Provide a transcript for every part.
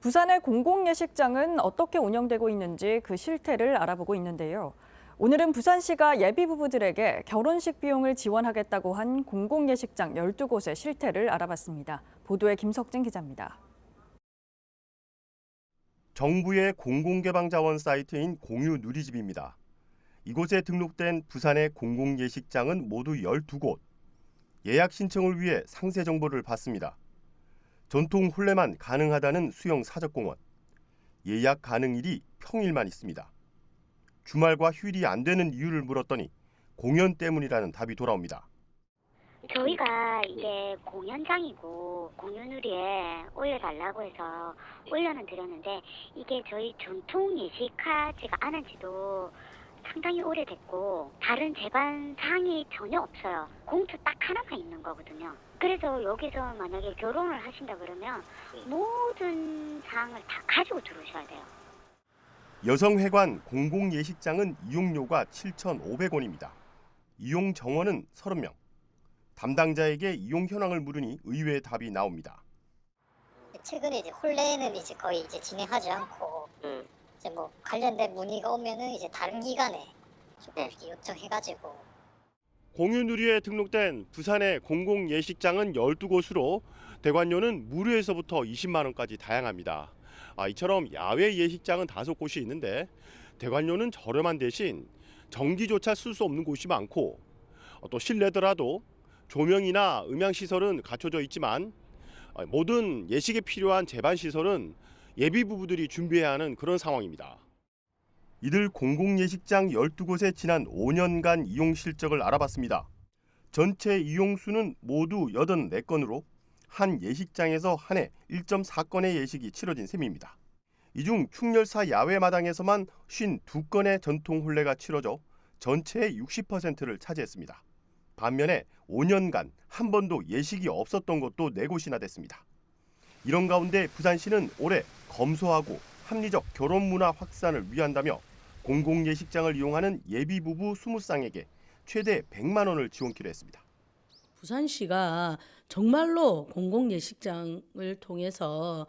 부산의 공공예식장은 어떻게 운영되고 있는지 그 실태를 알아보고 있는데요. 오늘은 부산시가 예비 부부들에게 결혼식 비용을 지원하겠다고 한 공공예식장 12곳의 실태를 알아봤습니다. 보도에 김석진 기자입니다. 정부의 공공개방자원 사이트인 공유 누리집입니다. 이곳에 등록된 부산의 공공예식장은 모두 12곳. 예약 신청을 위해 상세 정보를 받습니다. 전통 혼례만 가능하다는 수영 사적공원. 예약 가능일이 평일만 있습니다. 주말과 휴일이 안 되는 이유를 물었더니 공연 때문이라는 답이 돌아옵니다. 저희가 이게 공연장이고 공연우리에 올려달라고 해서 올려는 드렸는데 이게 저희 전통 예식하지가 않은 지도 상당히 오래됐고 다른 제반 사항이 전혀 없어요. 공투 딱 하나만 있는 거거든요. 그래서 여기서 만약에 결혼을 하신다 그러면 모든 사항을 다 가지고 들어오셔야 돼요. 여성회관 공공예식장은 이용료가 7,500원입니다. 이용 정원은 30명. 담당자에게 이용 현황을 물으니 의외의 답이 나옵니다. 최근에 이제 혼례는 이제 거의 이제 진행하지 않고 이제 뭐 관련된 문의가 오면은 이제 다른 기관에 조금 이렇게 요청해가지고. 공유누리에 등록된 부산의 공공예식장은 12곳으로 대관료는 무료에서부터 20만 원까지 다양합니다. 이처럼 야외 예식장은 5곳이 있는데 대관료는 저렴한 대신 전기조차 쓸 수 없는 곳이 많고 또 실내더라도 조명이나 음향시설은 갖춰져 있지만 모든 예식에 필요한 제반시설은 예비 부부들이 준비해야 하는 그런 상황입니다. 이들 공공예식장 12곳의 지난 5년간 이용 실적을 알아봤습니다. 전체 이용수는 모두 84건으로 한 예식장에서 한 해 1.4건의 예식이 치러진 셈입니다. 이 중 충렬사 야외마당에서만 52건의 전통 혼례가 치러져 전체의 60%를 차지했습니다. 반면에 5년간 한 번도 예식이 없었던 곳도 4곳이나 됐습니다. 이런 가운데 부산시는 올해 검소하고 합리적 결혼 문화 확산을 위한다며 공공예식장을 이용하는 예비부부 20쌍에게 최대 100만 원을 지원키로 했습니다. 부산시가 정말로 공공예식장을 통해서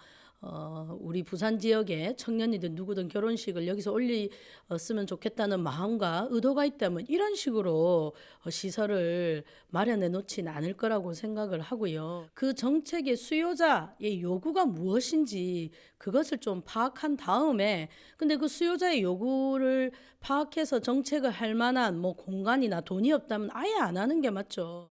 우리 부산 지역의 청년이든 누구든 결혼식을 여기서 올렸으면 좋겠다는 마음과 의도가 있다면 이런 식으로 시설을 마련해 놓지는 않을 거라고 생각을 하고요. 그 정책의 수요자의 요구가 무엇인지 그것을 좀 파악한 다음에 근데 그 수요자의 요구를 파악해서 정책을 할 만한 뭐 공간이나 돈이 없다면 아예 안 하는 게 맞죠.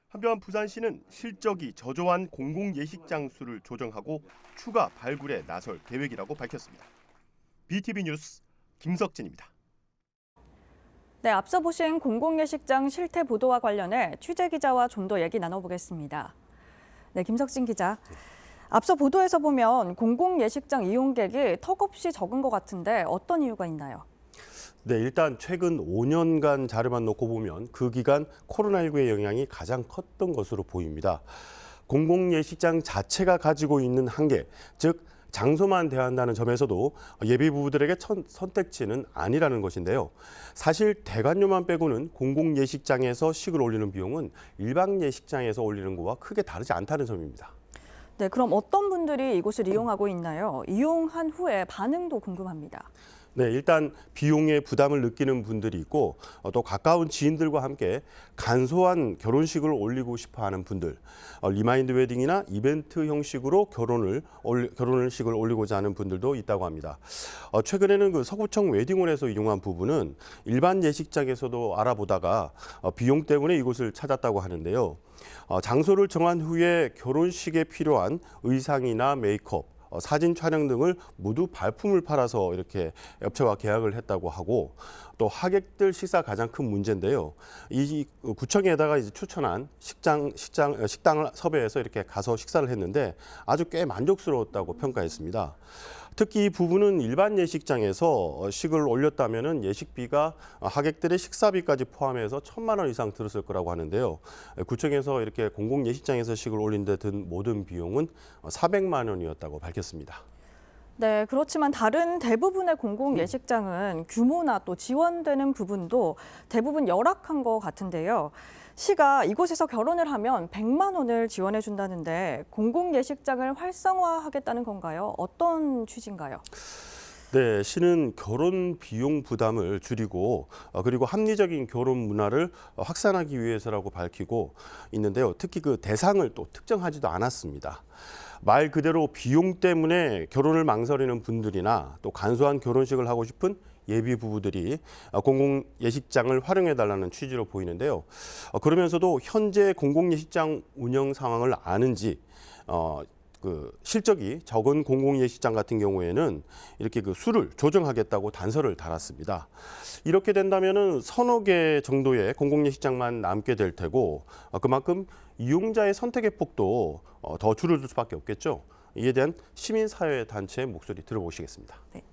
한편 부산시는 실적이 저조한 공공예식장 수를 조정하고 추가 발굴에 나설 계획이라고 밝혔습니다. BTV 뉴스 김석진입니다. 네, 앞서 보신 공공예식장 실태 보도와 관련해 취재 기자와 좀 더 얘기 나눠보겠습니다. 네, 김석진 기자. 앞서 보도에서 보면 공공예식장 이용객이 턱없이 적은 것 같은데 어떤 이유가 있나요? 네, 일단 최근 5년간 자료만 놓고 보면 그 기간 코로나19의 영향이 가장 컸던 것으로 보입니다. 공공예식장 자체가 가지고 있는 한계, 즉 장소만 대한다는 점에서도 예비 부부들에게 선택지는 아니라는 것인데요. 사실 대관료만 빼고는 공공예식장에서 식을 올리는 비용은 일반 예식장에서 올리는 것과 크게 다르지 않다는 점입니다. 네, 그럼 어떤 분들이 이곳을 이용하고 있나요? 이용한 후에 반응도 궁금합니다. 네, 일단 비용의 부담을 느끼는 분들이 있고 또 가까운 지인들과 함께 간소한 결혼식을 올리고 싶어하는 분들, 리마인드 웨딩이나 이벤트 형식으로 결혼식을 올리고자 하는 분들도 있다고 합니다. 최근에는 그 서구청 웨딩홀에서 이용한 부부는 일반 예식장에서도 알아보다가 비용 때문에 이곳을 찾았다고 하는데요. 장소를 정한 후에 결혼식에 필요한 의상이나 메이크업, 사진 촬영 등을 모두 발품을 팔아서 이렇게 업체와 계약을 했다고 하고 또 하객들 식사 가장 큰 문제인데요. 이 구청에다가 이제 추천한 식당을 섭외해서 이렇게 가서 식사를 했는데 아주 꽤 만족스러웠다고 평가했습니다. 특히 이 부부는 일반 예식장에서 식을 올렸다면은 예식비가 하객들의 식사비까지 포함해서 1,000만 원 이상 들었을 거라고 하는데요. 구청에서 이렇게 공공 예식장에서 식을 올린 데 든 모든 비용은 400만 원이었다고 밝혔습니다. 네, 그렇지만 다른 대부분의 공공예식장은 규모나 또 지원되는 부분도 대부분 열악한 것 같은데요. 시가 이곳에서 결혼을 하면 100만 원을 지원해 준다는데 공공 예식장을 활성화하겠다는 건가요? 어떤 취지인가요? 네, 시는 결혼 비용 부담을 줄이고 그리고 합리적인 결혼 문화를 확산하기 위해서라고 밝히고 있는데요. 특히 그 대상을 또 특정하지도 않았습니다. 말 그대로 비용 때문에 결혼을 망설이는 분들이나 또 간소한 결혼식을 하고 싶은 예비 부부들이 공공 예식장을 활용해 달라는 취지로 보이는데요. 그러면서도 현재 공공 예식장 운영 상황을 아는지 그 실적이 적은 공공 예식장 같은 경우에는 이렇게 그 수를 조정하겠다고 단서를 달았습니다. 이렇게 된다면은 서너 개 정도의 공공 예식장만 남게 될 테고 그만큼 이용자의 선택의 폭도 더 줄어들 수밖에 없겠죠. 이에 대한 시민사회 단체의 목소리 들어보시겠습니다. 네.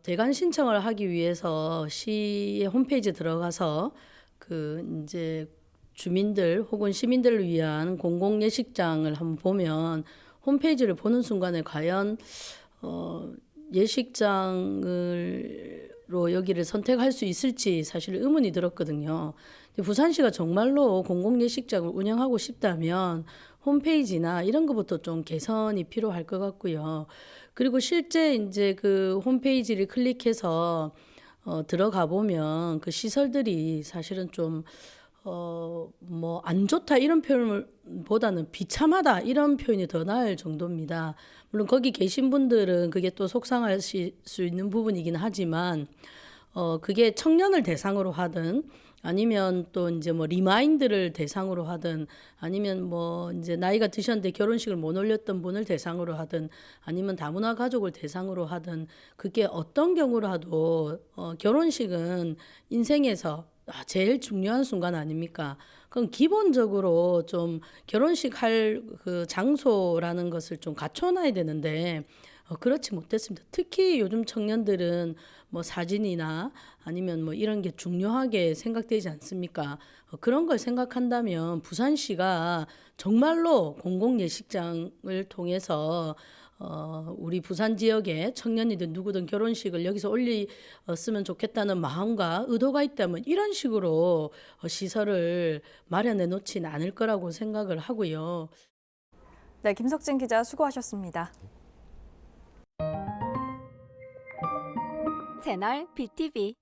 대관 신청을 하기 위해서 시의 홈페이지에 들어가서 그 이제 주민들 혹은 시민들을 위한 공공 예식장을 한번 보면 홈페이지를 보는 순간에 과연 예식장으로 여기를 선택할 수 있을지 사실 의문이 들었거든요. 근데 부산시가 정말로 공공 예식장을 운영하고 싶다면 홈페이지나 이런 것부터 좀 개선이 필요할 것 같고요. 그리고 실제 이제 그 홈페이지를 클릭해서 들어가 보면 그 시설들이 사실은 좀 뭐 안 좋다 이런 표현보다는 비참하다 이런 표현이 더 나을 정도입니다. 물론 거기 계신 분들은 그게 또 속상하실 수 있는 부분이긴 하지만 그게 청년을 대상으로 하든 아니면 또 이제 뭐 리마인드를 대상으로 하든 아니면 뭐 이제 나이가 드셨는데 결혼식을 못 올렸던 분을 대상으로 하든 아니면 다문화 가족을 대상으로 하든 그게 어떤 경우라도 결혼식은 인생에서 제일 중요한 순간 아닙니까? 그럼 기본적으로 좀 결혼식 할 그 장소라는 것을 좀 갖춰놔야 되는데 그렇지 못했습니다. 특히 요즘 청년들은 뭐 사진이나 아니면 뭐 이런 게 중요하게 생각되지 않습니까? 그런 걸 생각한다면 부산시가 정말로 공공 예식장을 통해서 우리 부산 지역의 청년이든 누구든 결혼식을 여기서 올렸으면 좋겠다는 마음과 의도가 있다면 이런 식으로 시설을 마련해 놓지는 않을 거라고 생각을 하고요. 네, 김석진 기자 수고하셨습니다. 채널 BTV